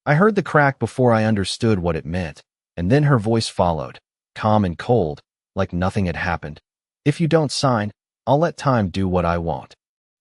I heard the crack before I understood what it meant, and then her voice followed, calm and cold, like nothing had happened. If you don't sign, I'll let time do what I want.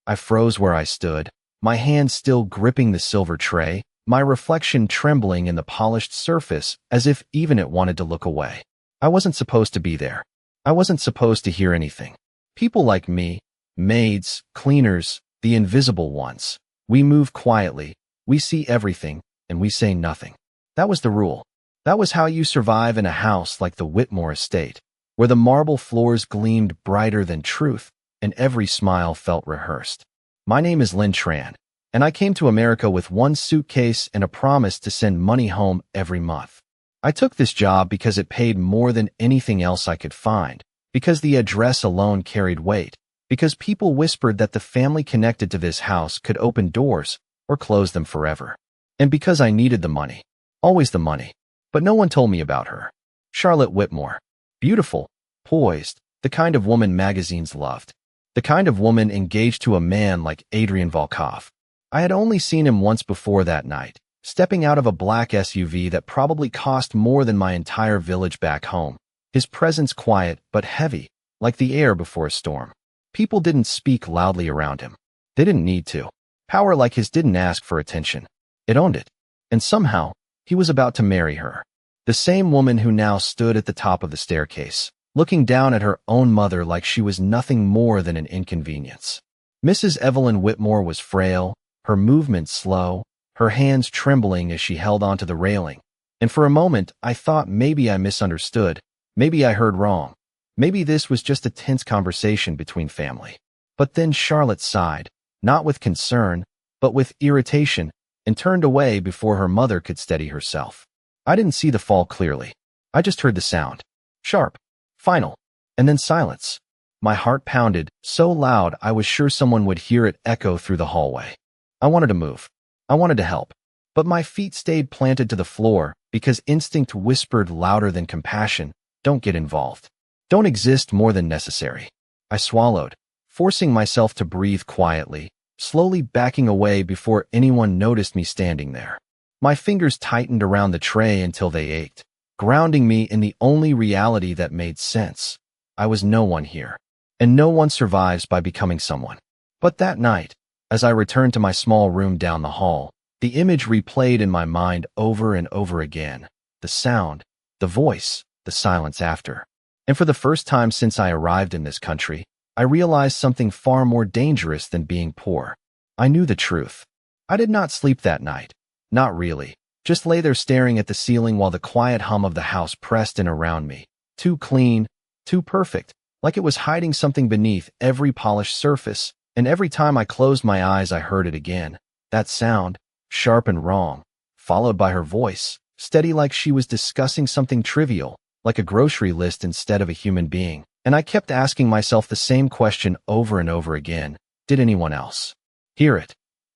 I froze where I stood, my hand still gripping the silver tray, my reflection trembling in the polished surface as if even it wanted to look away. I wasn't supposed to be there. I wasn't supposed to hear anything. People like me, maids, cleaners, the invisible ones, we move quietly, we see everything, and we say nothing. That was the rule. That was how you survive in a house like the Whitmore estate, where the marble floors gleamed brighter than truth, and every smile felt rehearsed. My name is Lynn Tran, and I came to America with one suitcase and a promise to send money home every month. I took this job because it paid more than anything else I could find, because the address alone carried weight, because people whispered that the family connected to this house could open doors or close them forever. And because I needed the money. Always the money. But no one told me about her. Charlotte Whitmore. Beautiful, poised, the kind of woman magazines loved. The kind of woman engaged to a man like Adrian Volkov. I had only seen him once before that night, stepping out of a black SUV that probably cost more than my entire village back home. His presence quiet but heavy, like the air before a storm. People didn't speak loudly around him. They didn't need to. Power like his didn't ask for attention. It owned it. And somehow, he was about to marry her. The same woman who now stood at the top of the staircase, looking down at her own mother like she was nothing more than an inconvenience. Mrs. Evelyn Whitmore was frail, her movements slow, her hands trembling as she held onto the railing. And for a moment, I thought maybe I misunderstood, maybe I heard wrong. Maybe this was just a tense conversation between family. But then Charlotte sighed, not with concern, but with irritation, and turned away before her mother could steady herself. I didn't see the fall clearly. I just heard the sound. Sharp, final, and then silence. My heart pounded, so loud I was sure someone would hear it echo through the hallway. I wanted to move. I wanted to help. But my feet stayed planted to the floor because instinct whispered louder than compassion, don't get involved. Don't exist more than necessary. I swallowed, forcing myself to breathe quietly, slowly backing away before anyone noticed me standing there. My fingers tightened around the tray until they ached, grounding me in the only reality that made sense. I was no one here, and no one survives by becoming someone. But that night, as I returned to my small room down the hall, the image replayed in my mind over and over again. The sound, the voice, the silence after. And for the first time since I arrived in this country, I realized something far more dangerous than being poor. I knew the truth. I did not sleep that night. Not really. Just lay there staring at the ceiling while the quiet hum of the house pressed in around me. Too clean, too perfect, like it was hiding something beneath every polished surface, and every time I closed my eyes I heard it again. That sound, sharp and wrong, followed by her voice, steady like she was discussing something trivial, like a grocery list instead of a human being. And I kept asking myself the same question over and over again. Did anyone else hear it?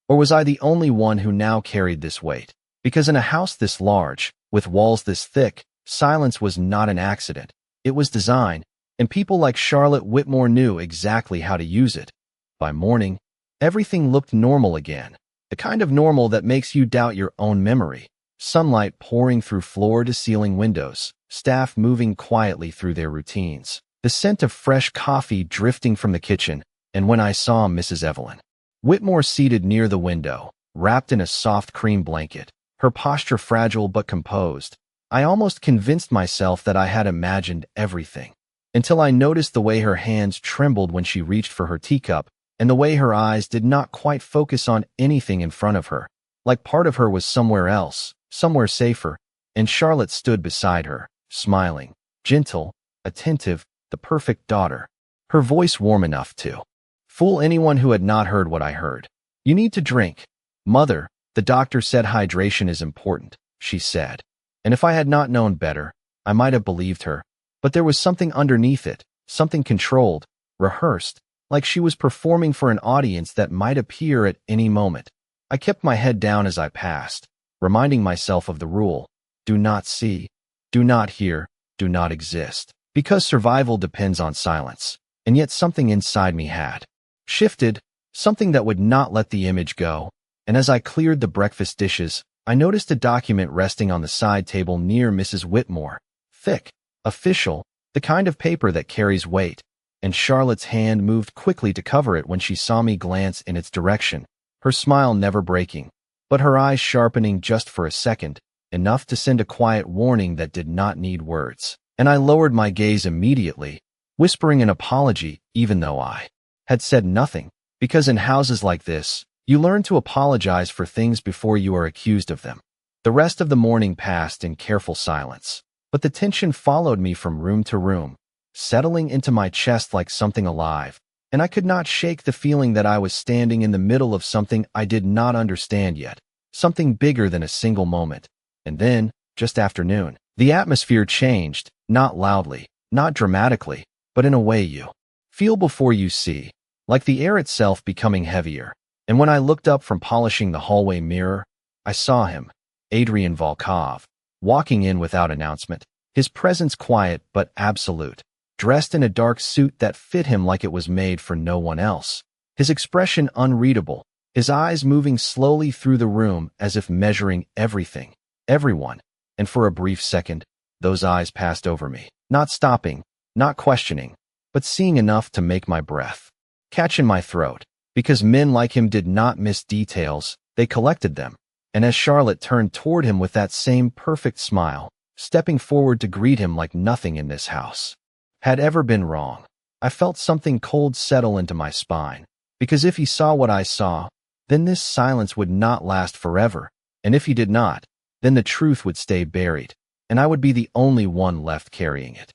Or was I the only one who now carried this weight? Because in a house this large, with walls this thick, silence was not an accident. It was design, and people like Charlotte Whitmore knew exactly how to use it. By morning, everything looked normal again, the kind of normal that makes you doubt your own memory. Sunlight pouring through floor-to-ceiling windows, staff moving quietly through their routines, the scent of fresh coffee drifting from the kitchen, and when I saw Mrs. Evelyn Whitmore seated near the window, wrapped in a soft cream blanket, her posture fragile but composed, I almost convinced myself that I had imagined everything, until I noticed the way her hands trembled when she reached for her teacup, and the way her eyes did not quite focus on anything in front of her, like part of her was somewhere else, somewhere safer, and Charlotte stood beside her, smiling, gentle, attentive, the perfect daughter. Her voice warm enough to fool anyone who had not heard what I heard. You need to drink. Mother, the doctor said hydration is important, she said. And if I had not known better, I might have believed her. But there was something underneath it, something controlled, rehearsed, like she was performing for an audience that might appear at any moment. I kept my head down as I passed, reminding myself of the rule. Do not see, do not hear, do not exist. Because survival depends on silence. And yet something inside me had shifted, something that would not let the image go. And as I cleared the breakfast dishes, I noticed a document resting on the side table near Mrs. Whitmore. Thick, official, the kind of paper that carries weight, and Charlotte's hand moved quickly to cover it when she saw me glance in its direction, her smile never breaking, but her eyes sharpening just for a second, enough to send a quiet warning that did not need words. And I lowered my gaze immediately, whispering an apology even though I had said nothing, because in houses like this, you learn to apologize for things before you are accused of them. The rest of the morning passed in careful silence, but the tension followed me from room to room, settling into my chest like something alive, and I could not shake the feeling that I was standing in the middle of something I did not understand yet, something bigger than a single moment. And then, just after noon, the atmosphere changed, not loudly, not dramatically, but in a way you feel before you see, like the air itself becoming heavier. And when I looked up from polishing the hallway mirror, I saw him, Adrian Volkov, walking in without announcement, his presence quiet but absolute, dressed in a dark suit that fit him like it was made for no one else, his expression unreadable, his eyes moving slowly through the room as if measuring everything, everyone, and for a brief second, those eyes passed over me, not stopping, not questioning, but seeing enough to make my breath catch in my throat, because men like him did not miss details, they collected them. And as Charlotte turned toward him with that same perfect smile, stepping forward to greet him like nothing in this house had ever been wrong, I felt something cold settle into my spine, because if he saw what I saw, then this silence would not last forever, and if he did not, then the truth would stay buried, and I would be the only one left carrying it.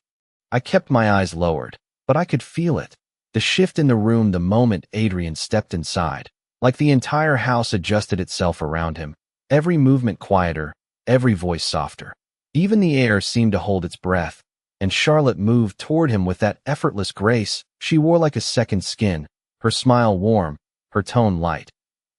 I kept my eyes lowered, but I could feel it, the shift in the room the moment Adrian stepped inside, like the entire house adjusted itself around him, every movement quieter, every voice softer. Even the air seemed to hold its breath, and Charlotte moved toward him with that effortless grace she wore like a second skin, her smile warm, her tone light.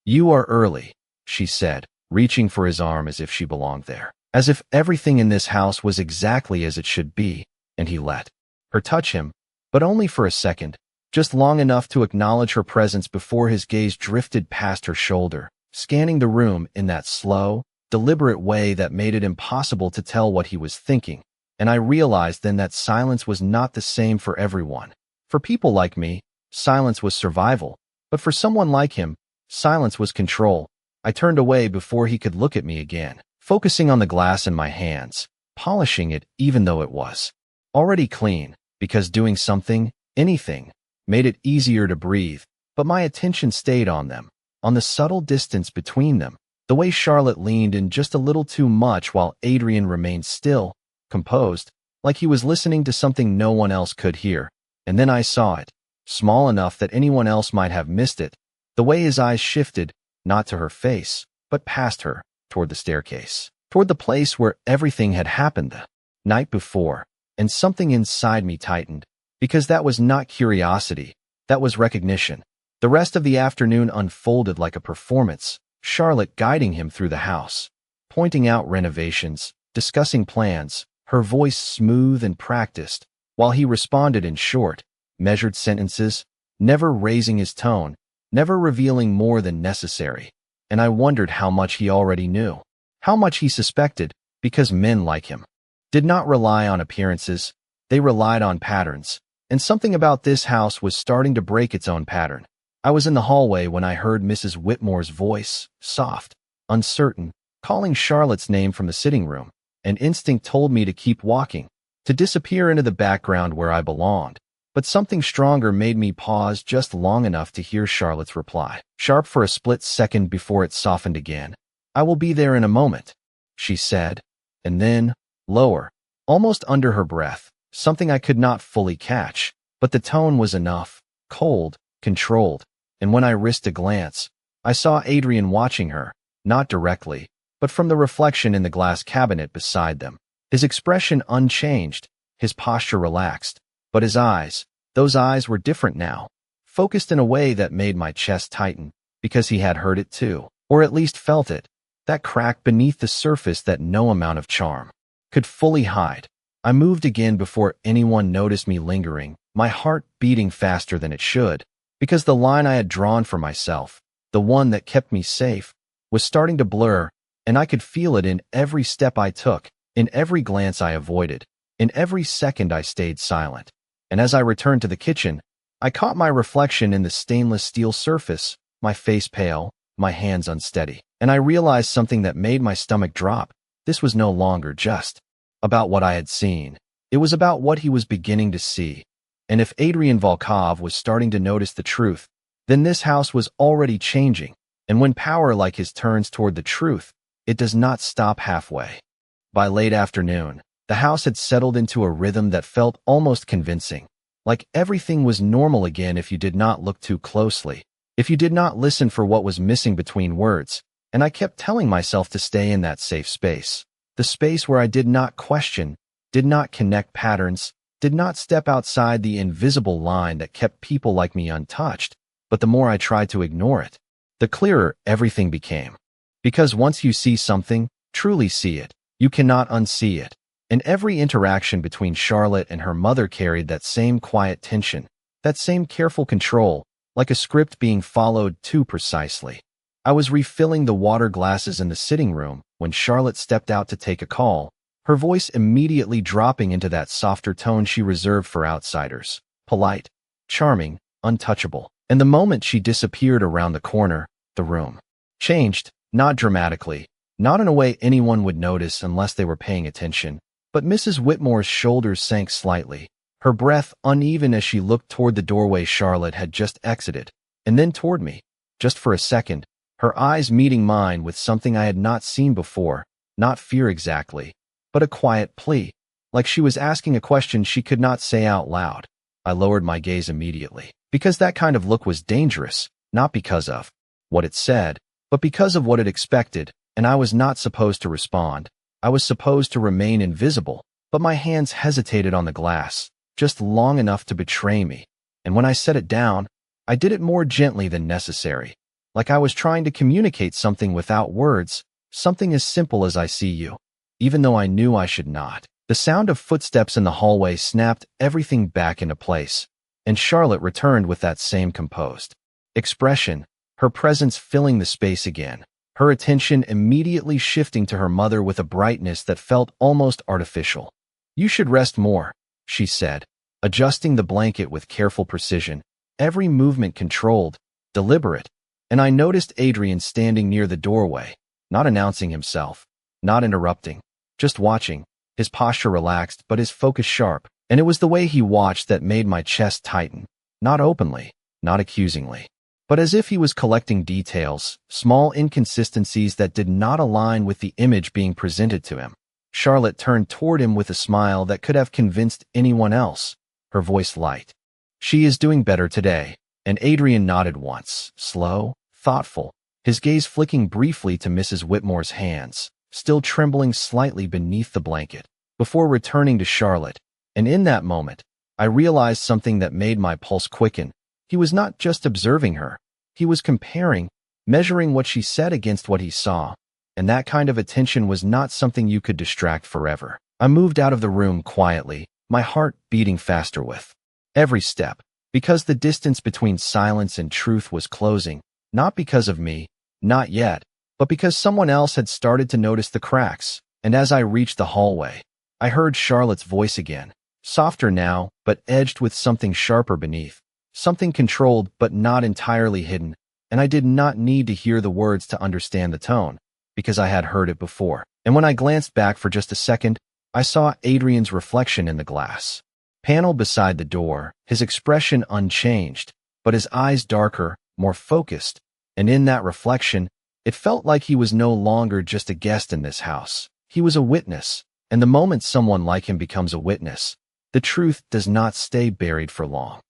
"You are early," she said, reaching for his arm as if she belonged there, as if everything in this house was exactly as it should be, and he let her touch him, but only for a second, just long enough to acknowledge her presence before his gaze drifted past her shoulder, scanning the room in that slow, deliberate way that made it impossible to tell what he was thinking. And I realized then that silence was not the same for everyone. For people like me, silence was survival, but for someone like him, silence was control. I turned away before he could look at me again, focusing on the glass in my hands, polishing it even though it was already clean, because doing something, anything, made it easier to breathe, but my attention stayed on them, on the subtle distance between them, the way Charlotte leaned in just a little too much while Adrian remained still, composed, like he was listening to something no one else could hear. And then I saw it, small enough that anyone else might have missed it, the way his eyes shifted, not to her face, but past her, toward the staircase, toward the place where everything had happened the night before, and something inside me tightened, because that was not curiosity, that was recognition. The rest of the afternoon unfolded like a performance, Charlotte guiding him through the house, pointing out renovations, discussing plans, her voice smooth and practiced, while he responded in short, measured sentences, never raising his tone, never revealing more than necessary. And I wondered how much he already knew, how much he suspected, because men like him did not rely on appearances, they relied on patterns, and something about this house was starting to break its own pattern. I was in the hallway when I heard Mrs. Whitmore's voice, soft, uncertain, calling Charlotte's name from the sitting room. An instinct told me to keep walking, to disappear into the background where I belonged. But something stronger made me pause just long enough to hear Charlotte's reply, sharp for a split second before it softened again. "I will be there in a moment," she said, and then, lower, almost under her breath, something I could not fully catch, but the tone was enough, cold, controlled, and when I risked a glance, I saw Adrian watching her, not directly, but from the reflection in the glass cabinet beside them, his expression unchanged, his posture relaxed, but his eyes, those eyes were different now, focused in a way that made my chest tighten, because he had heard it too, or at least felt it, that crack beneath the surface that no amount of charm could fully hide. I moved again before anyone noticed me lingering, my heart beating faster than it should, because the line I had drawn for myself, the one that kept me safe, was starting to blur, and I could feel it in every step I took, in every glance I avoided, in every second I stayed silent. And as I returned to the kitchen, I caught my reflection in the stainless steel surface, my face pale, my hands unsteady. And I realized something that made my stomach drop. This was no longer just about what I had seen. It was about what he was beginning to see. And if Adrian Volkov was starting to notice the truth, then this house was already changing. And when power like his turns toward the truth, it does not stop halfway. By late afternoon, the house had settled into a rhythm that felt almost convincing, like everything was normal again if you did not look too closely, if you did not listen for what was missing between words, and I kept telling myself to stay in that safe space, the space where I did not question, did not connect patterns, did not step outside the invisible line that kept people like me untouched. But the more I tried to ignore it, the clearer everything became. Because once you see something, truly see it, you cannot unsee it. And every interaction between Charlotte and her mother carried that same quiet tension, that same careful control, like a script being followed too precisely. I was refilling the water glasses in the sitting room when Charlotte stepped out to take a call, her voice immediately dropping into that softer tone she reserved for outsiders, polite, charming, untouchable. And the moment she disappeared around the corner, the room changed, not dramatically, not in a way anyone would notice unless they were paying attention. But Mrs. Whitmore's shoulders sank slightly, her breath uneven as she looked toward the doorway Charlotte had just exited, and then toward me. Just for a second, her eyes meeting mine with something I had not seen before, not fear exactly, but a quiet plea, like she was asking a question she could not say out loud. I lowered my gaze immediately, because that kind of look was dangerous, not because of what it said, but because of what it expected, and I was not supposed to respond. I was supposed to remain invisible, but my hands hesitated on the glass, just long enough to betray me. And when I set it down, I did it more gently than necessary, like I was trying to communicate something without words, something as simple as I see you, even though I knew I should not. The sound of footsteps in the hallway snapped everything back into place, and Charlotte returned with that same composed expression, her presence filling the space again. Her attention immediately shifting to her mother with a brightness that felt almost artificial. "You should rest more," she said, adjusting the blanket with careful precision, every movement controlled, deliberate. And I noticed Adrian standing near the doorway, not announcing himself, not interrupting, just watching, his posture relaxed but his focus sharp. And it was the way he watched that made my chest tighten, not openly, not accusingly, but as if he was collecting details, small inconsistencies that did not align with the image being presented to him. Charlotte turned toward him with a smile that could have convinced anyone else, her voice light. "She is doing better today," and Adrian nodded once, slow, thoughtful, his gaze flicking briefly to Mrs. Whitmore's hands, still trembling slightly beneath the blanket, before returning to Charlotte. And in that moment, I realized something that made my pulse quicken. He was not just observing her. He was comparing, measuring what she said against what he saw. And that kind of attention was not something you could distract forever. I moved out of the room quietly, my heart beating faster with every step, because the distance between silence and truth was closing, not because of me, not yet, but because someone else had started to notice the cracks. And as I reached the hallway, I heard Charlotte's voice again, softer now, but edged with something sharper beneath. Something controlled but not entirely hidden, and I did not need to hear the words to understand the tone, because I had heard it before. And when I glanced back for just a second, I saw Adrian's reflection in the glass panel beside the door, his expression unchanged, but his eyes darker, more focused, and in that reflection, it felt like he was no longer just a guest in this house. He was a witness, and the moment someone like him becomes a witness, the truth does not stay buried for long.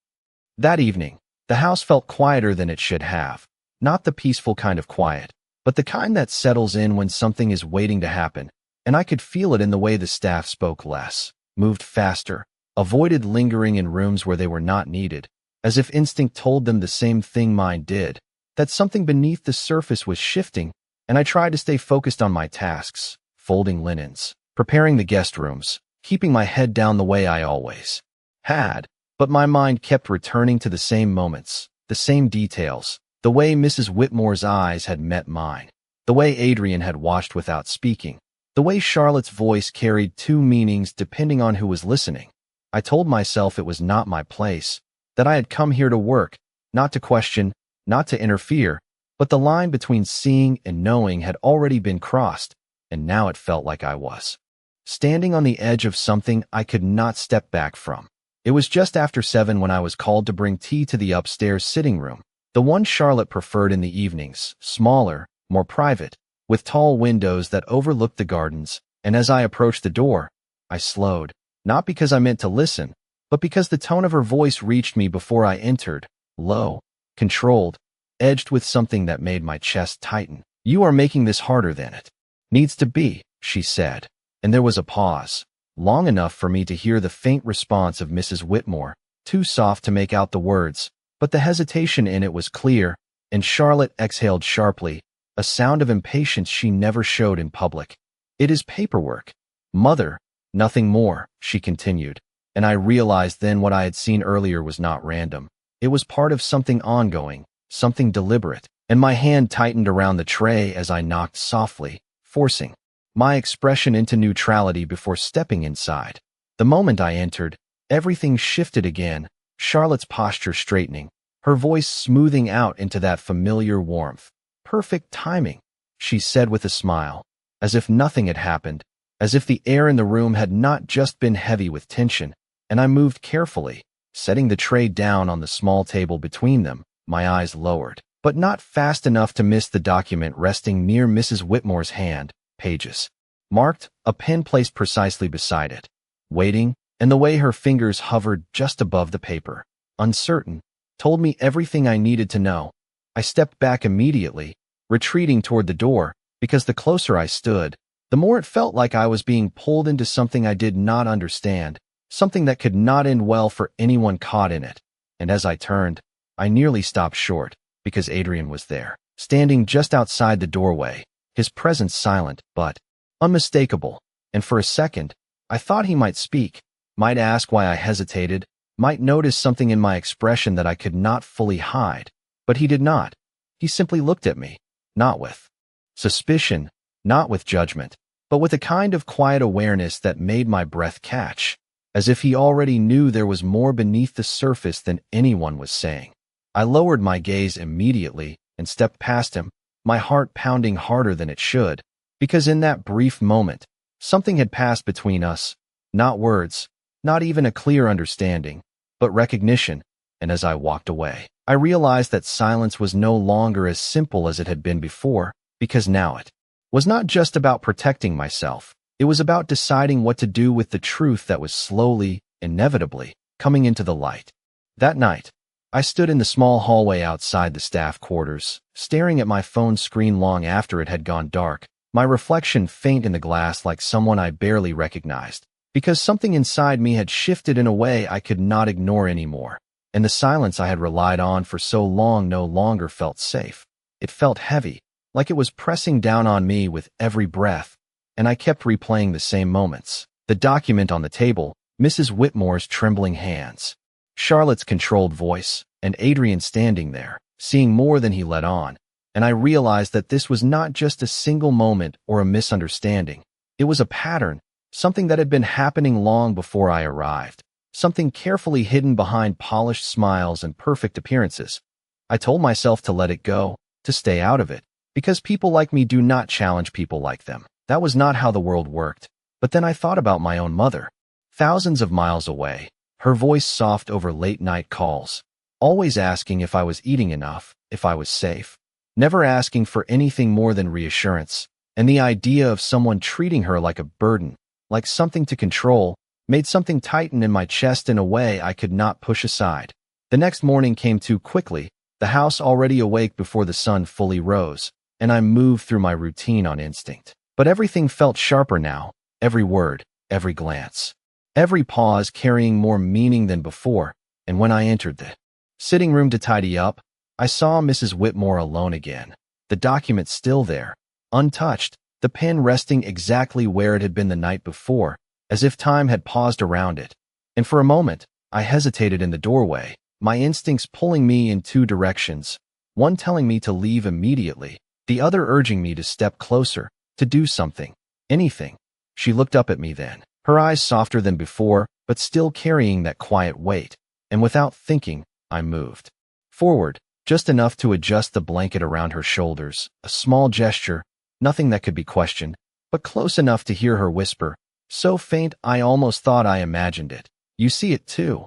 That evening, the house felt quieter than it should have, not the peaceful kind of quiet, but the kind that settles in when something is waiting to happen, and I could feel it in the way the staff spoke less, moved faster, avoided lingering in rooms where they were not needed, as if instinct told them the same thing mine did, that something beneath the surface was shifting, and I tried to stay focused on my tasks, folding linens, preparing the guest rooms, keeping my head down the way I always had. But my mind kept returning to the same moments, the same details, the way Mrs. Whitmore's eyes had met mine, The way Adrian had watched without speaking. The way Charlotte's voice carried two meanings depending on who was listening. I told myself it was not my place, that I had come here to work, not to question, not to interfere, but the line between seeing and knowing had already been crossed, and now it felt like I was standing on the edge of something I could not step back from. It was just after 7 when I was called to bring tea to the upstairs sitting room, the one Charlotte preferred in the evenings, smaller, more private, with tall windows that overlooked the gardens, and as I approached the door, I slowed, not because I meant to listen, but because the tone of her voice reached me before I entered, low, controlled, edged with something that made my chest tighten. "You are making this harder than it needs to be," she said, and there was a pause, long enough for me to hear the faint response of Mrs. Whitmore, too soft to make out the words, but the hesitation in it was clear, and Charlotte exhaled sharply, a sound of impatience she never showed in public. "It is paperwork, Mother, nothing more," she continued, and I realized then what I had seen earlier was not random. It was part of something ongoing, something deliberate, and my hand tightened around the tray as I knocked softly, forcing my expression into neutrality before stepping inside. The moment I entered, everything shifted again, Charlotte's posture straightening, her voice smoothing out into that familiar warmth. "Perfect timing," she said with a smile, as if nothing had happened, as if the air in the room had not just been heavy with tension, and I moved carefully, setting the tray down on the small table between them, my eyes lowered, but not fast enough to miss the document resting near Mrs. Whitmore's hand, pages marked, a pen placed precisely beside it, waiting, and the way her fingers hovered just above the paper, uncertain, told me everything I needed to know. I stepped back immediately, retreating toward the door, because the closer I stood, the more it felt like I was being pulled into something I did not understand, something that could not end well for anyone caught in it. And as I turned, I nearly stopped short, because Adrian was there, standing just outside the doorway, his presence silent but unmistakable, and for a second, I thought he might speak, might ask why I hesitated, might notice something in my expression that I could not fully hide, but he did not. He simply looked at me, not with suspicion, not with judgment, but with a kind of quiet awareness that made my breath catch, as if he already knew there was more beneath the surface than anyone was saying. I lowered my gaze immediately and stepped past him, my heart pounding harder than it should, because in that brief moment, something had passed between us, not words, not even a clear understanding, but recognition, and as I walked away, I realized that silence was no longer as simple as it had been before, because now it was not just about protecting myself, it was about deciding what to do with the truth that was slowly, inevitably, coming into the light. That night, I stood in the small hallway outside the staff quarters, staring at my phone screen long after it had gone dark, my reflection faint in the glass like someone I barely recognized, because something inside me had shifted in a way I could not ignore anymore, and the silence I had relied on for so long no longer felt safe. It felt heavy, like it was pressing down on me with every breath, and I kept replaying the same moments. The document on the table, Mrs. Whitmore's trembling hands, Charlotte's controlled voice, and Adrian standing there, seeing more than he let on, and I realized that this was not just a single moment or a misunderstanding. It was a pattern, something that had been happening long before I arrived, something carefully hidden behind polished smiles and perfect appearances. I told myself to let it go, to stay out of it, because people like me do not challenge people like them. That was not how the world worked. But then I thought about my own mother, thousands of miles away, her voice soft over late-night calls, always asking if I was eating enough, if I was safe, never asking for anything more than reassurance, and the idea of someone treating her like a burden, like something to control, made something tighten in my chest in a way I could not push aside. The next morning came too quickly, the house already awake before the sun fully rose, and I moved through my routine on instinct. But everything felt sharper now, every word, every glance, every pause carrying more meaning than before, and when I entered the sitting room to tidy up, I saw Mrs. Whitmore alone again, the document still there, untouched, the pen resting exactly where it had been the night before, as if time had paused around it. And for a moment, I hesitated in the doorway, my instincts pulling me in two directions, one telling me to leave immediately, the other urging me to step closer, to do something, anything. She looked up at me then, her eyes softer than before, but still carrying that quiet weight, and without thinking, I moved forward, just enough to adjust the blanket around her shoulders, a small gesture, nothing that could be questioned, but close enough to hear her whisper, so faint I almost thought I imagined it. You see it too.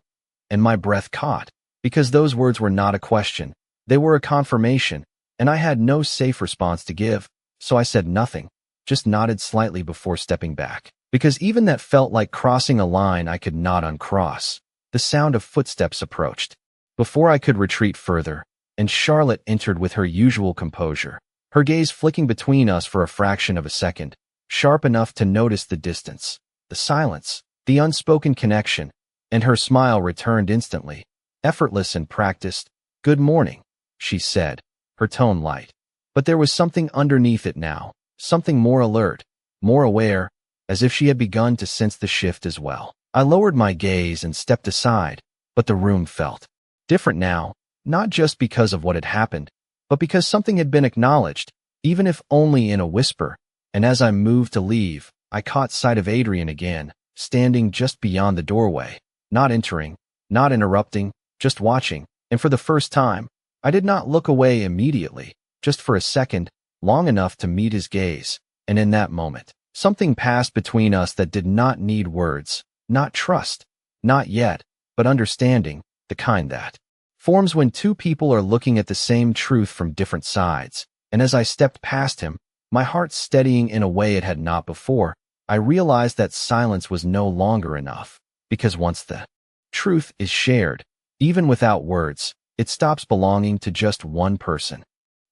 And my breath caught, because those words were not a question, they were a confirmation, and I had no safe response to give, so I said nothing, just nodded slightly before stepping back, because even that felt like crossing a line I could not uncross. The sound of footsteps approached. Before I could retreat further, and Charlotte entered with her usual composure, her gaze flicking between us for a fraction of a second, sharp enough to notice the distance, the silence, the unspoken connection, and her smile returned instantly, effortless and practiced. "Good morning," she said, her tone light. But there was something underneath it now, something more alert, more aware, as if she had begun to sense the shift as well. I lowered my gaze and stepped aside, but the room felt different now, not just because of what had happened, but because something had been acknowledged, even if only in a whisper. And as I moved to leave, I caught sight of Adrian again, standing just beyond the doorway, not entering, not interrupting, just watching. And for the first time, I did not look away immediately, just for a second, long enough to meet his gaze. And in that moment, something passed between us that did not need words, not trust, not yet, but understanding, the kind that forms when two people are looking at the same truth from different sides. And as I stepped past him, my heart steadying in a way it had not before, I realized that silence was no longer enough, because once the truth is shared, even without words, it stops belonging to just one person.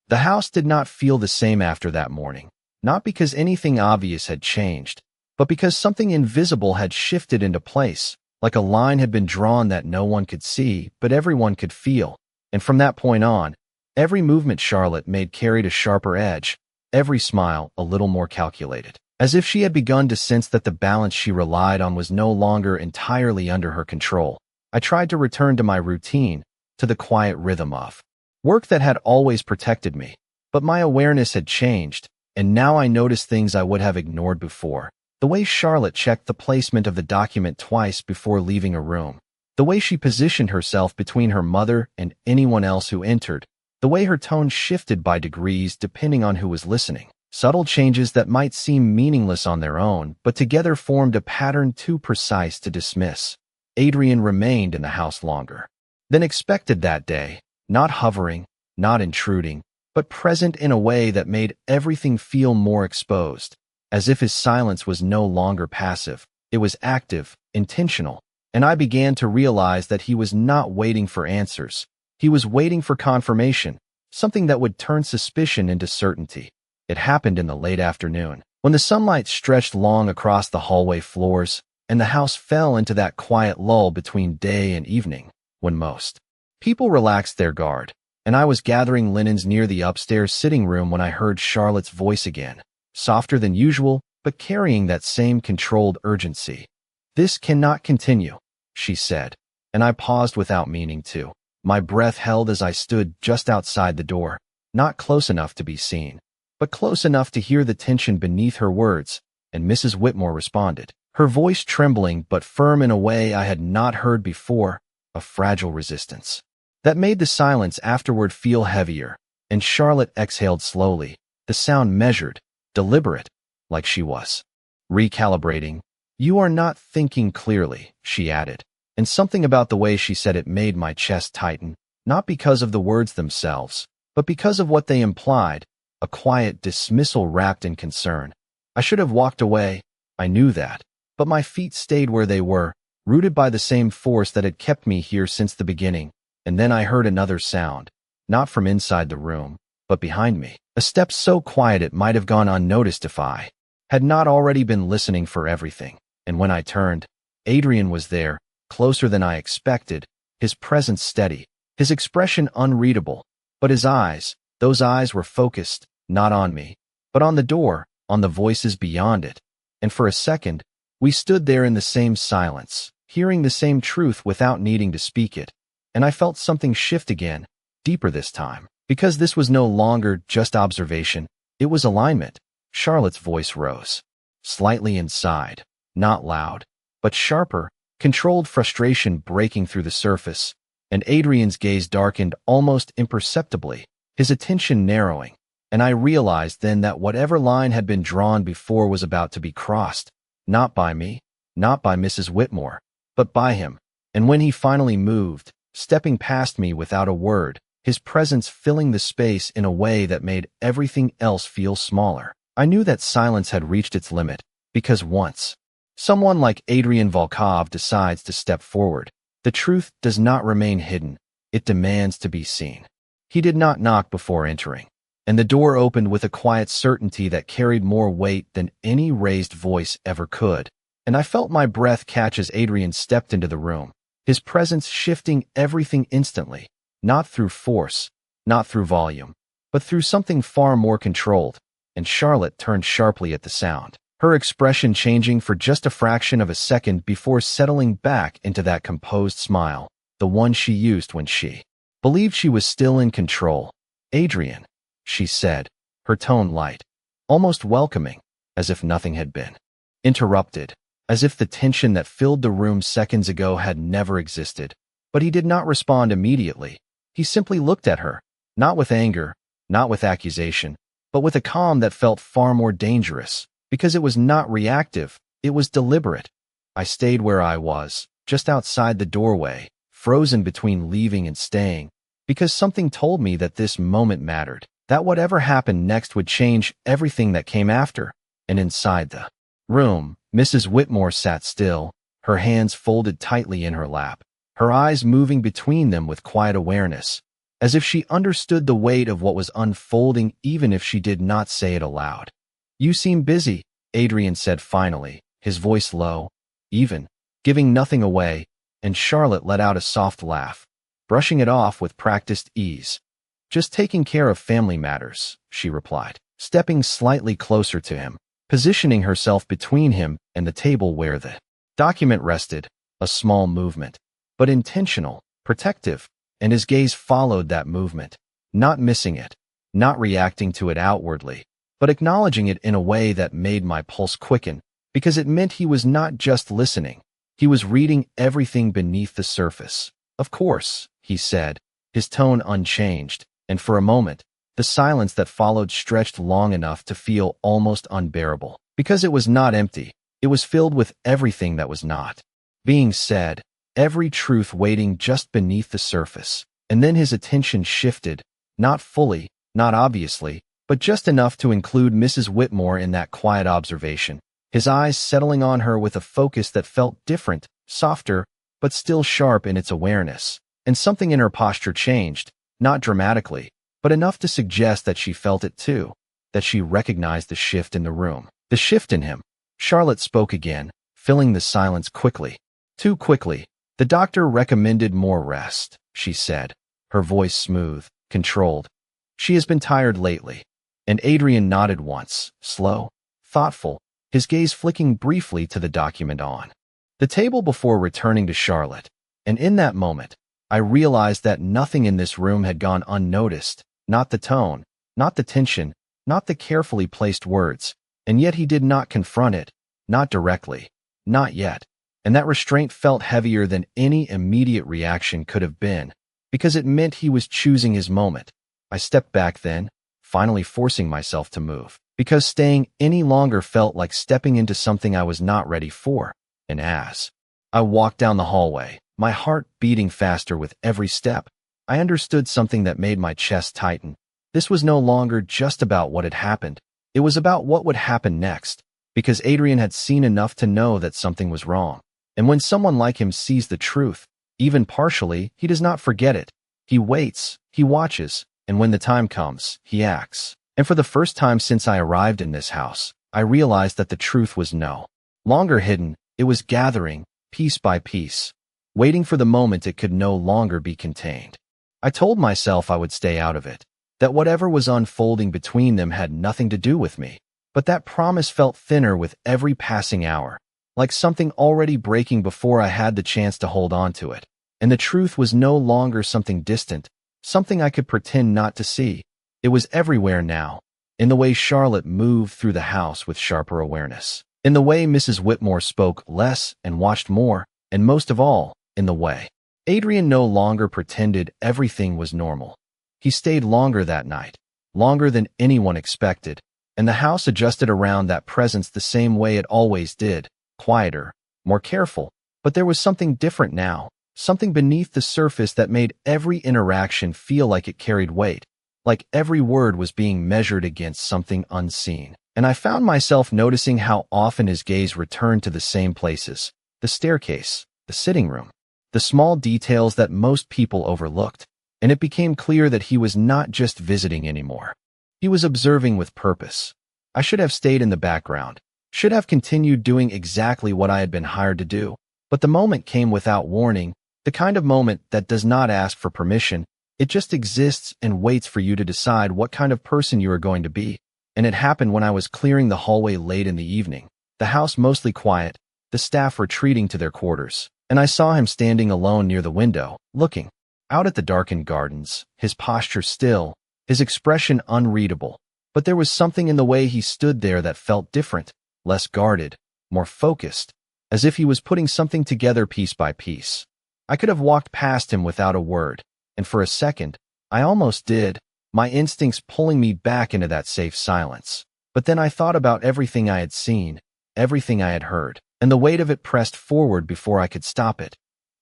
The house did not feel the same after that morning, not because anything obvious had changed, but because something invisible had shifted into place, like a line had been drawn that no one could see, but everyone could feel. And from that point on, every movement Charlotte made carried a sharper edge, every smile a little more calculated, as if she had begun to sense that the balance she relied on was no longer entirely under her control. I tried to return to my routine, to the quiet rhythm of work that had always protected me, but my awareness had changed, and now I noticed things I would have ignored before. The way Charlotte checked the placement of the document twice before leaving a room, the way she positioned herself between her mother and anyone else who entered, the way her tone shifted by degrees depending on who was listening. Subtle changes that might seem meaningless on their own, but together formed a pattern too precise to dismiss. Adrian remained in the house longer than expected that day, not hovering, not intruding, but present in a way that made everything feel more exposed, as if his silence was no longer passive. It was active, intentional, and I began to realize that he was not waiting for answers. He was waiting for confirmation, something that would turn suspicion into certainty. It happened in the late afternoon, when the sunlight stretched long across the hallway floors, and the house fell into that quiet lull between day and evening, when most people relaxed their guard, and I was gathering linens near the upstairs sitting room when I heard Charlotte's voice again, softer than usual, but carrying that same controlled urgency. "This cannot continue," she said, and I paused without meaning to. My breath held as I stood just outside the door, not close enough to be seen, but close enough to hear the tension beneath her words, and Mrs. Whitmore responded, her voice trembling but firm in a way I had not heard before, a fragile resistance that made the silence afterward feel heavier, and Charlotte exhaled slowly, the sound measured, deliberate, like she was recalibrating. "You are not thinking clearly," she added, and something about the way she said it made my chest tighten, not because of the words themselves, but because of what they implied, a quiet dismissal wrapped in concern. I should have walked away, I knew that, but my feet stayed where they were, rooted by the same force that had kept me here since the beginning. And then I heard another sound, not from inside the room, but behind me, a step so quiet it might have gone unnoticed if I had not already been listening for everything. And when I turned, Adrian was there, closer than I expected, his presence steady, his expression unreadable, but his eyes, those eyes were focused, not on me, but on the door, on the voices beyond it. And for a second, we stood there in the same silence, hearing the same truth without needing to speak it. And I felt something shift again, deeper this time, Because this was no longer just observation, it was alignment. Charlotte's voice rose. Slightly inside, not loud, but sharper, controlled frustration breaking through the surface, and Adrian's gaze darkened almost imperceptibly, his attention narrowing, and I realized then that whatever line had been drawn before was about to be crossed, not by me, not by Mrs. Whitmore, but by him. And when he finally moved, stepping past me without a word, his presence filling the space in a way that made everything else feel smaller, I knew that silence had reached its limit, because once someone like Adrian Volkov decides to step forward, the truth does not remain hidden, it demands to be seen. He did not knock before entering, and the door opened with a quiet certainty that carried more weight than any raised voice ever could, and I felt my breath catch as Adrian stepped into the room, his presence shifting everything instantly, not through force, not through volume, but through something far more controlled, and Charlotte turned sharply at the sound, her expression changing for just a fraction of a second before settling back into that composed smile, the one she used when she believed she was still in control. "Adrian," she said, her tone light, almost welcoming, as if nothing had been interrupted, as if the tension that filled the room seconds ago had never existed. But he did not respond immediately. He simply looked at her, not with anger, not with accusation, but with a calm that felt far more dangerous, because it was not reactive, it was deliberate. I stayed where I was, just outside the doorway, frozen between leaving and staying, because something told me that this moment mattered, that whatever happened next would change everything that came after. And inside the room, Mrs. Whitmore sat still, her hands folded tightly in her lap, her eyes moving between them with quiet awareness, as if she understood the weight of what was unfolding even if she did not say it aloud. "You seem busy," Adrian said finally, his voice low, even, giving nothing away, and Charlotte let out a soft laugh, brushing it off with practiced ease. "Just taking care of family matters," she replied, stepping slightly closer to him, positioning herself between him and the table where the document rested, a small movement, but intentional, protective, and his gaze followed that movement, not missing it, not reacting to it outwardly, but acknowledging it in a way that made my pulse quicken, because it meant he was not just listening, he was reading everything beneath the surface. "Of course," he said, his tone unchanged, and for a moment, the silence that followed stretched long enough to feel almost unbearable, because it was not empty, it was filled with everything that was not being said, every truth waiting just beneath the surface. And then his attention shifted, not fully, not obviously, but just enough to include Mrs. Whitmore in that quiet observation, his eyes settling on her with a focus that felt different, softer, but still sharp in its awareness. And something in her posture changed, not dramatically, but enough to suggest that she felt it too, that she recognized the shift in the room, the shift in him. Charlotte spoke again, filling the silence quickly. Too quickly. "The doctor recommended more rest," she said, her voice smooth, controlled. "She has been tired lately." And Adrian nodded once, slow, thoughtful, his gaze flicking briefly to the document on the table before returning to Charlotte. And in that moment, I realized that nothing in this room had gone unnoticed, not the tone, not the tension, not the carefully placed words, and yet he did not confront it, not directly, not yet. And that restraint felt heavier than any immediate reaction could have been, because it meant he was choosing his moment. I stepped back then, finally forcing myself to move, because staying any longer felt like stepping into something I was not ready for. And as I walked down the hallway, my heart beating faster with every step, I understood something that made my chest tighten. This was no longer just about what had happened. It was about what would happen next, because Adrian had seen enough to know that something was wrong. And when someone like him sees the truth, even partially, he does not forget it. He waits, he watches, and when the time comes, he acts. And for the first time since I arrived in this house, I realized that the truth was no longer hidden, it was gathering, piece by piece, waiting for the moment it could no longer be contained. I told myself I would stay out of it, that whatever was unfolding between them had nothing to do with me, but that promise felt thinner with every passing hour, like something already breaking before I had the chance to hold on to it. And the truth was no longer something distant, something I could pretend not to see. It was everywhere now, in the way Charlotte moved through the house with sharper awareness, in the way Mrs. Whitmore spoke less and watched more, and most of all, in the way Adrian no longer pretended everything was normal. He stayed longer that night, longer than anyone expected, and the house adjusted around that presence the same way it always did, quieter, more careful. But there was something different now, something beneath the surface that made every interaction feel like it carried weight, like every word was being measured against something unseen. And I found myself noticing how often his gaze returned to the same places: the staircase, the sitting room, the small details that most people overlooked. And it became clear that he was not just visiting anymore. He was observing with purpose. I should have stayed in the background, should have continued doing exactly what I had been hired to do. But the moment came without warning, the kind of moment that does not ask for permission. It just exists and waits for you to decide what kind of person you are going to be. And it happened when I was clearing the hallway late in the evening, the house mostly quiet, the staff retreating to their quarters, and I saw him standing alone near the window, looking out at the darkened gardens, his posture still, his expression unreadable. But there was something in the way he stood there that felt different, less guarded, more focused, as if he was putting something together piece by piece. I could have walked past him without a word, and for a second, I almost did, my instincts pulling me back into that safe silence. But then I thought about everything I had seen, everything I had heard, and the weight of it pressed forward before I could stop it.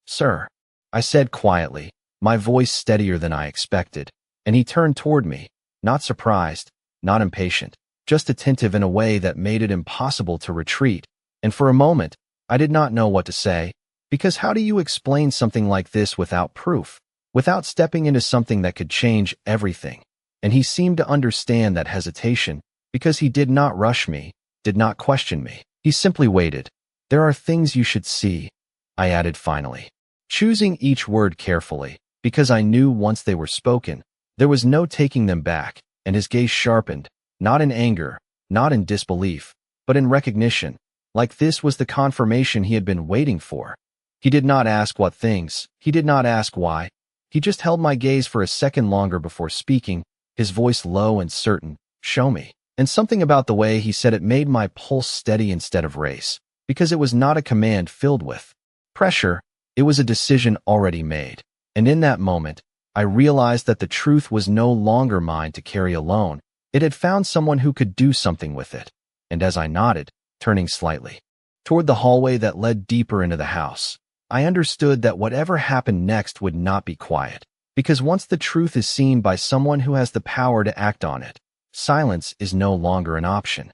"Sir," I said quietly, my voice steadier than I expected, and he turned toward me, not surprised, not impatient, just attentive in a way that made it impossible to retreat. And for a moment, I did not know what to say, because how do you explain something like this without proof, without stepping into something that could change everything? And he seemed to understand that hesitation, because he did not rush me, did not question me. He simply waited. "There are things you should see," I added finally, choosing each word carefully, because I knew once they were spoken, there was no taking them back. And his gaze sharpened, not in anger, not in disbelief, but in recognition, like this was the confirmation he had been waiting for. He did not ask what things, he did not ask why. He just held my gaze for a second longer before speaking, his voice low and certain. "Show me." And something about the way he said it made my pulse steady instead of race, because it was not a command filled with pressure, it was a decision already made. And in that moment, I realized that the truth was no longer mine to carry alone. It had found someone who could do something with it. And as I nodded, turning slightly toward the hallway that led deeper into the house, I understood that whatever happened next would not be quiet. Because once the truth is seen by someone who has the power to act on it, silence is no longer an option.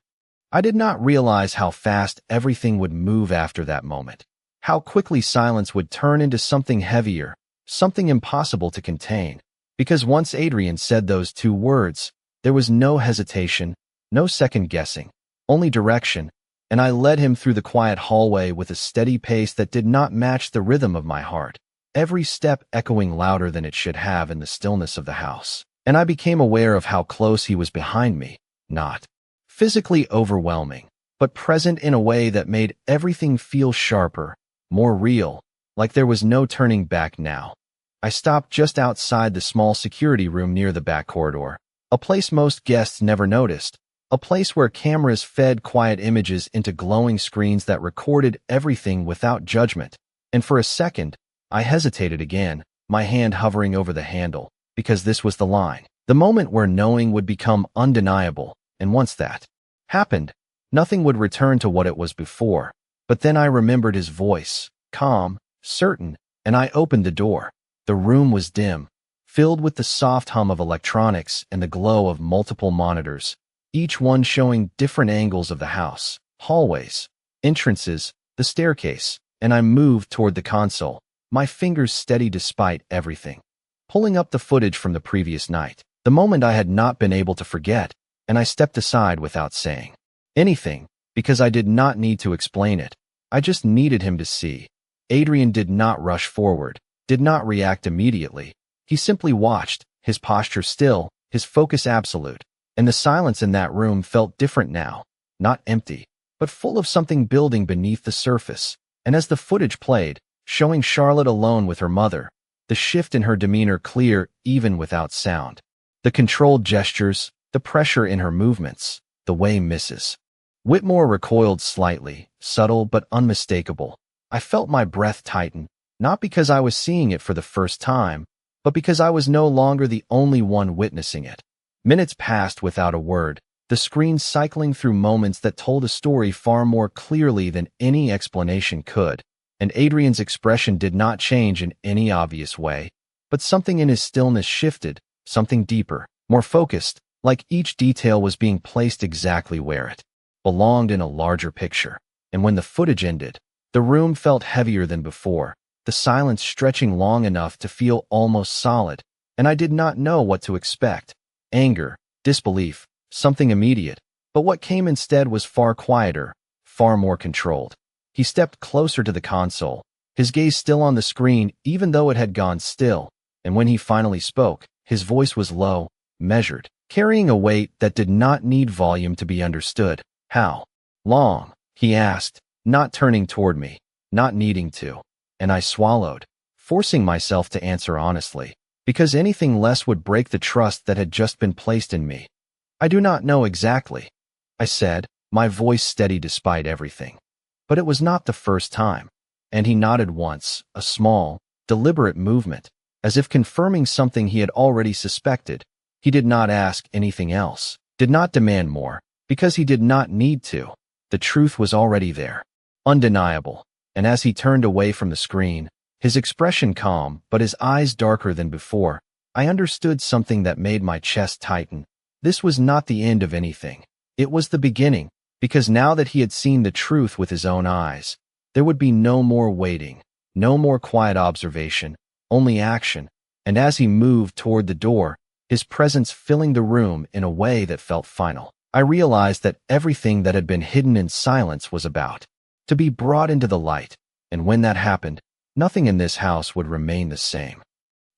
I did not realize how fast everything would move after that moment, how quickly silence would turn into something heavier, something impossible to contain. Because once Adrian said those two words, there was no hesitation, no second guessing, only direction, and I led him through the quiet hallway with a steady pace that did not match the rhythm of my heart, every step echoing louder than it should have in the stillness of the house. And I became aware of how close he was behind me, not physically overwhelming, but present in a way that made everything feel sharper, more real, like there was no turning back now. I stopped just outside the small security room near the back corridor, a place most guests never noticed, a place where cameras fed quiet images into glowing screens that recorded everything without judgment. And for a second, I hesitated again, my hand hovering over the handle, because this was the line, the moment where knowing would become undeniable, and once that happened, nothing would return to what it was before. But then I remembered his voice, calm, certain, and I opened the door. The room was dim, filled with the soft hum of electronics and the glow of multiple monitors, each one showing different angles of the house, hallways, entrances, the staircase, and I moved toward the console, my fingers steady despite everything, pulling up the footage from the previous night, the moment I had not been able to forget, and I stepped aside without saying anything, because I did not need to explain it. I just needed him to see. Adrian did not rush forward, did not react immediately. He simply watched, his posture still, his focus absolute. And the silence in that room felt different now, not empty, but full of something building beneath the surface. And as the footage played, showing Charlotte alone with her mother, the shift in her demeanor clear even without sound. The controlled gestures, the pressure in her movements, the way Mrs. Whitmore recoiled slightly, subtle but unmistakable. I felt my breath tighten, not because I was seeing it for the first time, but because I was no longer the only one witnessing it. Minutes passed without a word, the screen cycling through moments that told a story far more clearly than any explanation could, and Adrian's expression did not change in any obvious way, but something in his stillness shifted, something deeper, more focused, like each detail was being placed exactly where it belonged in a larger picture. And when the footage ended, the room felt heavier than before, the silence stretching long enough to feel almost solid, and I did not know what to expect. Anger, disbelief, something immediate, but what came instead was far quieter, far more controlled. He stepped closer to the console, his gaze still on the screen even though it had gone still, and when he finally spoke, his voice was low, measured, carrying a weight that did not need volume to be understood. "How long?" he asked, not turning toward me, not needing to. And I swallowed, forcing myself to answer honestly, because anything less would break the trust that had just been placed in me. "I do not know exactly," I said, my voice steady despite everything. But it was not the first time. And he nodded once, a small, deliberate movement, as if confirming something he had already suspected. He did not ask anything else, did not demand more, because he did not need to. The truth was already there, undeniable, and as he turned away from the screen, his expression calm but his eyes darker than before, I understood something that made my chest tighten. This was not the end of anything. It was the beginning, because now that he had seen the truth with his own eyes, there would be no more waiting, no more quiet observation, only action, and as he moved toward the door, his presence filling the room in a way that felt final, I realized that everything that had been hidden in silence was about to be brought into the light, and when that happened, nothing in this house would remain the same.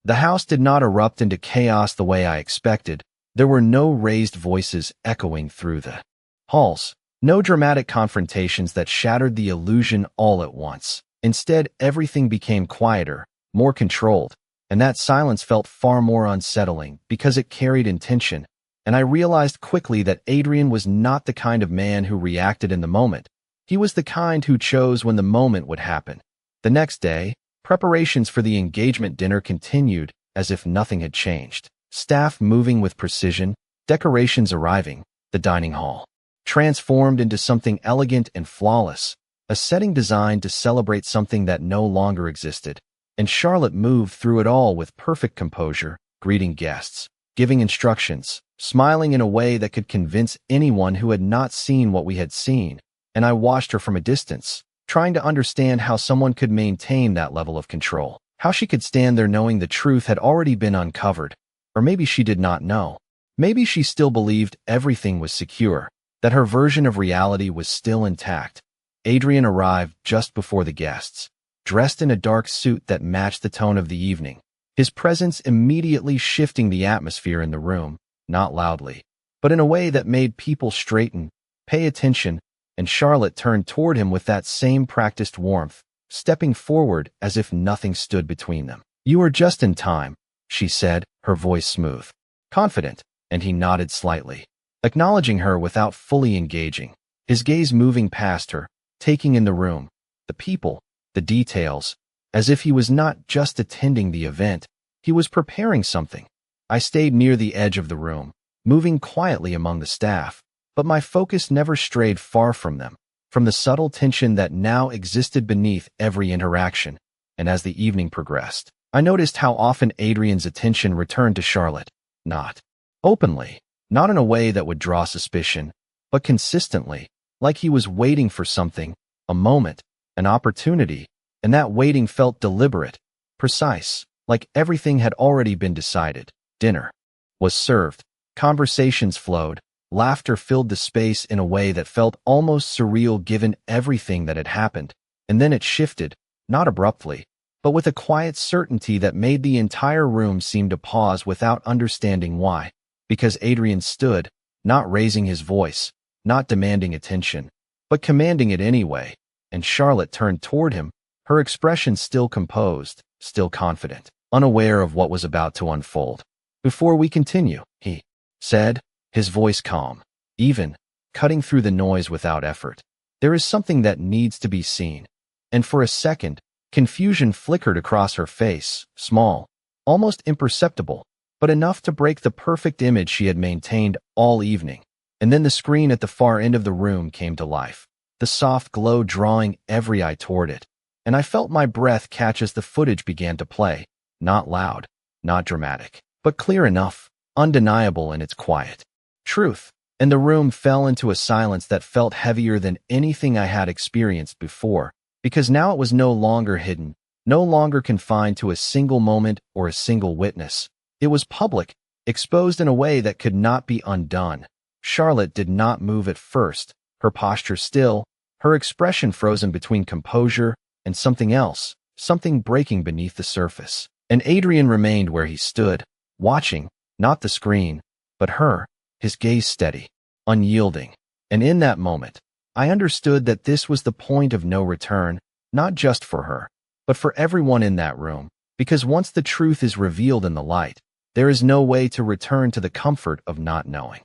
The house did not erupt into chaos the way I expected. There were no raised voices echoing through the halls, no dramatic confrontations that shattered the illusion all at once. Instead, everything became quieter, more controlled, and that silence felt far more unsettling because it carried intention, and I realized quickly that Adrian was not the kind of man who reacted in the moment. He was the kind who chose when the moment would happen. The next day, preparations for the engagement dinner continued as if nothing had changed. Staff moving with precision, decorations arriving, the dining hall transformed into something elegant and flawless, a setting designed to celebrate something that no longer existed. And Charlotte moved through it all with perfect composure, greeting guests, giving instructions, smiling in a way that could convince anyone who had not seen what we had seen. And I watched her from a distance, trying to understand how someone could maintain that level of control, how she could stand there knowing the truth had already been uncovered. Or maybe she did not know. Maybe she still believed everything was secure, that her version of reality was still intact. Adrian arrived just before the guests, dressed in a dark suit that matched the tone of the evening, his presence immediately shifting the atmosphere in the room, not loudly, but in a way that made people straighten, pay attention, and Charlotte turned toward him with that same practiced warmth, stepping forward as if nothing stood between them. "You are just in time," she said, her voice smooth, confident, and he nodded slightly, acknowledging her without fully engaging, his gaze moving past her, taking in the room, the people, the details, as if he was not just attending the event, he was preparing something. I stayed near the edge of the room, moving quietly among the staff, but my focus never strayed far from them, from the subtle tension that now existed beneath every interaction. And as the evening progressed, I noticed how often Adrian's attention returned to Charlotte, not openly, not in a way that would draw suspicion, but consistently, like he was waiting for something, a moment, an opportunity, and that waiting felt deliberate, precise, like everything had already been decided. Dinner was served, conversations flowed, laughter filled the space in a way that felt almost surreal given everything that had happened, and then it shifted, not abruptly, but with a quiet certainty that made the entire room seem to pause without understanding why. Because Adrian stood, not raising his voice, not demanding attention, but commanding it anyway, and Charlotte turned toward him, her expression still composed, still confident. unaware of what was about to unfold. "Before we continue," he said, his voice calm, even, cutting through the noise without effort. "There is something that needs to be seen." And for a second, confusion flickered across her face, small, almost imperceptible, but enough to break the perfect image she had maintained all evening. And then the screen at the far end of the room came to life, the soft glow drawing every eye toward it. And I felt my breath catch as the footage began to play, not loud, not dramatic, but clear enough, undeniable in its quiet truth. And the room fell into a silence that felt heavier than anything I had experienced before, because now it was no longer hidden, no longer confined to a single moment or a single witness. It was public, exposed in a way that could not be undone. Charlotte did not move at first, her posture still, her expression frozen between composure and something else, something breaking beneath the surface. And Adrian remained where he stood, watching, not the screen, but her, his gaze steady, unyielding. And in that moment, I understood that this was the point of no return, not just for her, but for everyone in that room, because once the truth is revealed in the light, there is no way to return to the comfort of not knowing.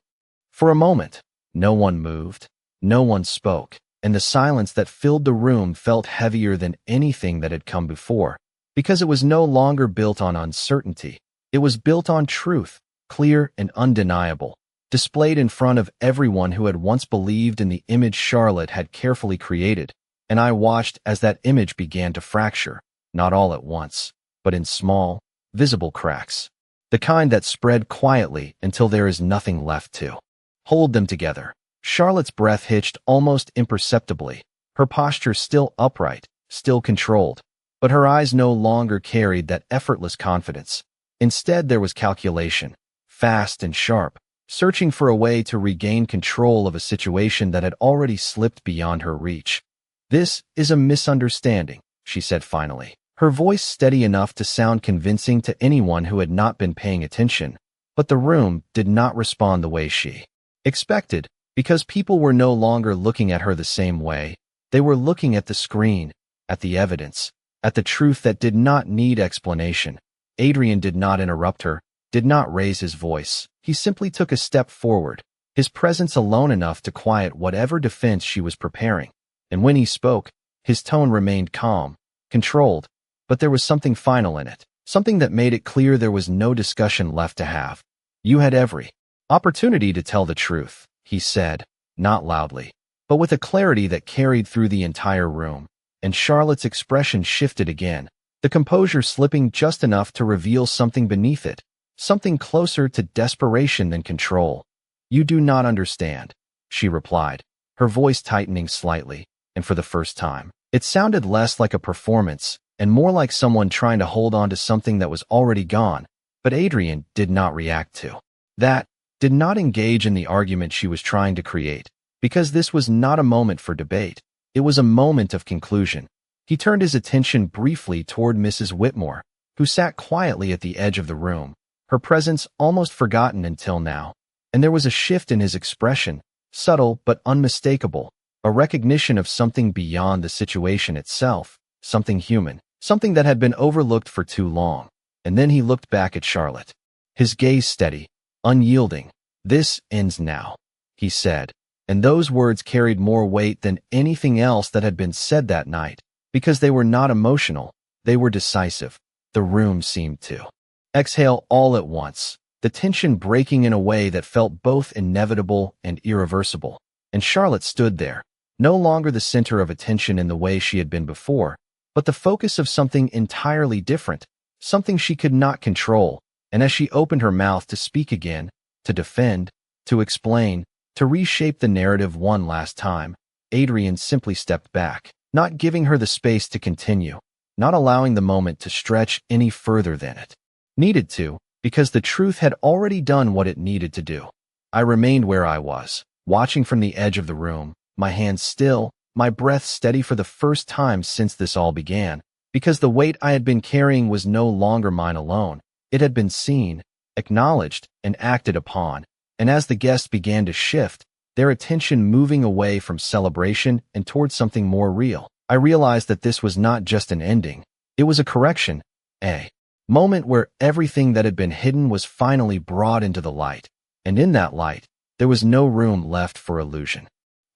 For a moment, no one moved, no one spoke, and the silence that filled the room felt heavier than anything that had come before, because it was no longer built on uncertainty. It was built on truth, clear and undeniable, displayed in front of everyone who had once believed in the image Charlotte had carefully created. And I watched as that image began to fracture, not all at once, but in small, visible cracks, the kind that spread quietly until there is nothing left to hold them together. Charlotte's breath hitched almost imperceptibly, her posture still upright, still controlled, but her eyes no longer carried that effortless confidence. Instead, there was calculation, fast and sharp, searching for a way to regain control of a situation that had already slipped beyond her reach. "This is a misunderstanding," she said finally, her voice steady enough to sound convincing to anyone who had not been paying attention. But the room did not respond the way she expected, because people were no longer looking at her the same way. They were looking at the screen, at the evidence, at the truth that did not need explanation. Adrian did not interrupt her, did not raise his voice. He simply took a step forward, his presence alone enough to quiet whatever defense she was preparing. And when he spoke, his tone remained calm, controlled, but there was something final in it, something that made it clear there was no discussion left to have. "You had every opportunity to tell the truth," he said, not loudly, but with a clarity that carried through the entire room. And Charlotte's expression shifted again, the composure slipping just enough to reveal something beneath it, something closer to desperation than control. "You do not understand," she replied, her voice tightening slightly, and for the first time, it sounded less like a performance and more like someone trying to hold on to something that was already gone. But Adrian did not react to that, did not engage in the argument she was trying to create, because this was not a moment for debate. It was a moment of conclusion. He turned his attention briefly toward Mrs. Whitmore, who sat quietly at the edge of the room, her presence almost forgotten until now. And there was a shift in his expression, subtle but unmistakable, a recognition of something beyond the situation itself, something human, something that had been overlooked for too long. And then he looked back at Charlotte, his gaze steady, unyielding. "This ends now," he said, and those words carried more weight than anything else that had been said that night, because they were not emotional, they were decisive. The room seemed to exhale all at once, the tension breaking in a way that felt both inevitable and irreversible. And Charlotte stood there, no longer the center of attention in the way she had been before, but the focus of something entirely different, something she could not control. And as she opened her mouth to speak again, to defend, to explain, to reshape the narrative one last time, Adrian simply stepped back, not giving her the space to continue, not allowing the moment to stretch any further than it needed to, because the truth had already done what it needed to do. I remained where I was, watching from the edge of the room, my hands still, my breath steady for the first time since this all began, because the weight I had been carrying was no longer mine alone. It had been seen, acknowledged, and acted upon. And as the guests began to shift, their attention moving away from celebration and towards something more real, I realized that this was not just an ending. It was a correction, a Moment where everything that had been hidden was finally brought into the light, and in that light, there was no room left for illusion.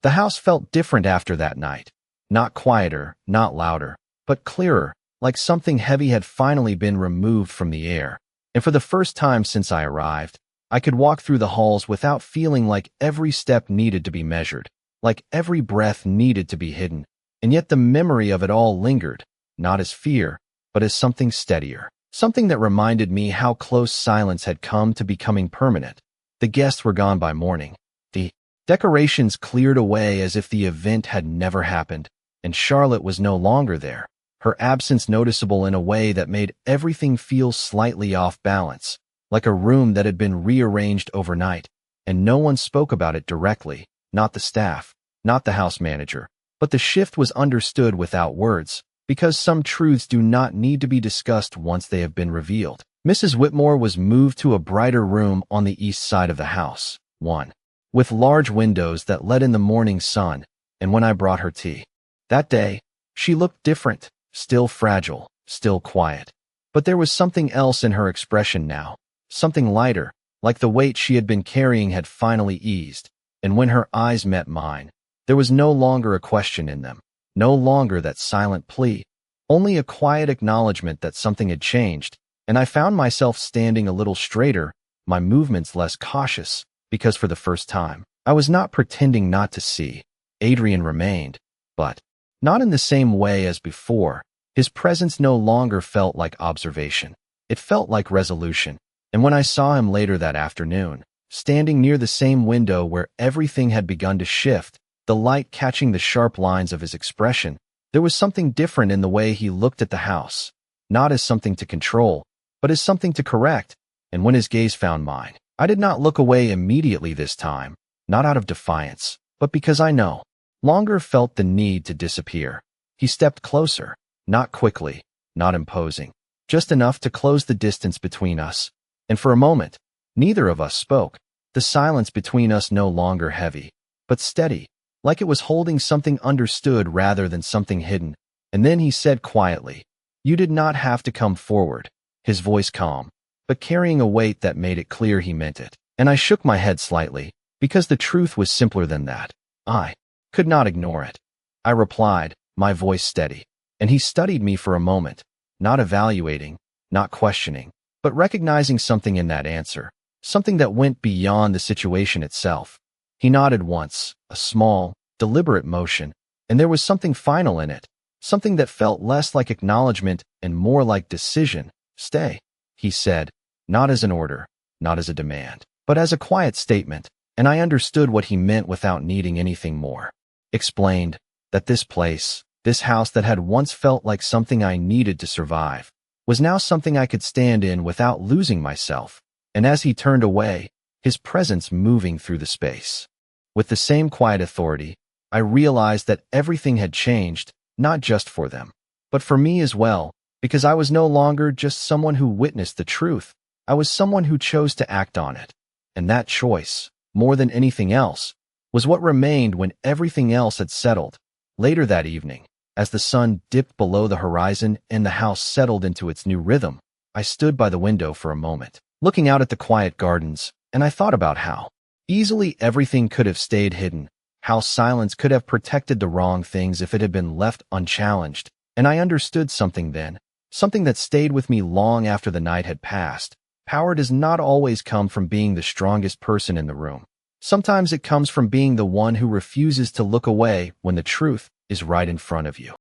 The house felt different after that night. Not quieter, not louder, but clearer, like something heavy had finally been removed from the air. And for the first time since I arrived, I could walk through the halls without feeling like every step needed to be measured, like every breath needed to be hidden. And yet the memory of it all lingered, not as fear, but as something steadier. Something that reminded me how close silence had come to becoming permanent. The guests were gone by morning. The decorations cleared away as if the event had never happened, and Charlotte was no longer there, her absence noticeable in a way that made everything feel slightly off balance, like a room that had been rearranged overnight, and no one spoke about it directly, not the staff, not the house manager, but the shift was understood without words, because some truths do not need to be discussed once they have been revealed. Mrs. Whitmore was moved to a brighter room on the east side of the house, one with large windows that let in the morning sun, and when I brought her tea that day, she looked different, still fragile, still quiet. But there was something else in her expression now, something lighter, like the weight she had been carrying had finally eased, and when her eyes met mine, there was no longer a question in them, no longer that silent plea, only a quiet acknowledgement that something had changed, and I found myself standing a little straighter, my movements less cautious, because for the first time, I was not pretending not to see. Adrian remained, but not in the same way as before. His presence no longer felt like observation. It felt like resolution. And when I saw him later that afternoon, standing near the same window where everything had begun to shift, the light catching the sharp lines of his expression, there was something different in the way he looked at the house, not as something to control, but as something to correct. And when his gaze found mine, I did not look away immediately this time, not out of defiance, but because I no longer felt the need to disappear. He stepped closer, not quickly, not imposing, just enough to close the distance between us. And for a moment, neither of us spoke, the silence between us no longer heavy, but steady, like it was holding something understood rather than something hidden. And then he said quietly, "You did not have to come forward," his voice calm, but carrying a weight that made it clear he meant it. And I shook my head slightly, because the truth was simpler than that. I could not ignore it. I replied, my voice steady, and he studied me for a moment, not evaluating, not questioning, but recognizing something in that answer, something that went beyond the situation itself. He nodded once, a small, deliberate motion, and there was something final in it, something that felt less like acknowledgement and more like decision. "Stay," he said, not as an order, not as a demand, but as a quiet statement, and I understood what he meant without needing anything more. Explained that this place, this house that had once felt like something I needed to survive, was now something I could stand in without losing myself. And as he turned away, his presence moving through the space, with the same quiet authority, I realized that everything had changed, not just for them, but for me as well, because I was no longer just someone who witnessed the truth. I was someone who chose to act on it. And that choice, more than anything else, was what remained when everything else had settled. Later that evening, as the sun dipped below the horizon and the house settled into its new rhythm, I stood by the window for a moment, looking out at the quiet gardens, and I thought about how easily everything could have stayed hidden, how silence could have protected the wrong things if it had been left unchallenged. And I understood something then, something that stayed with me long after the night had passed. Power does not always come from being the strongest person in the room. Sometimes it comes from being the one who refuses to look away when the truth is right in front of you.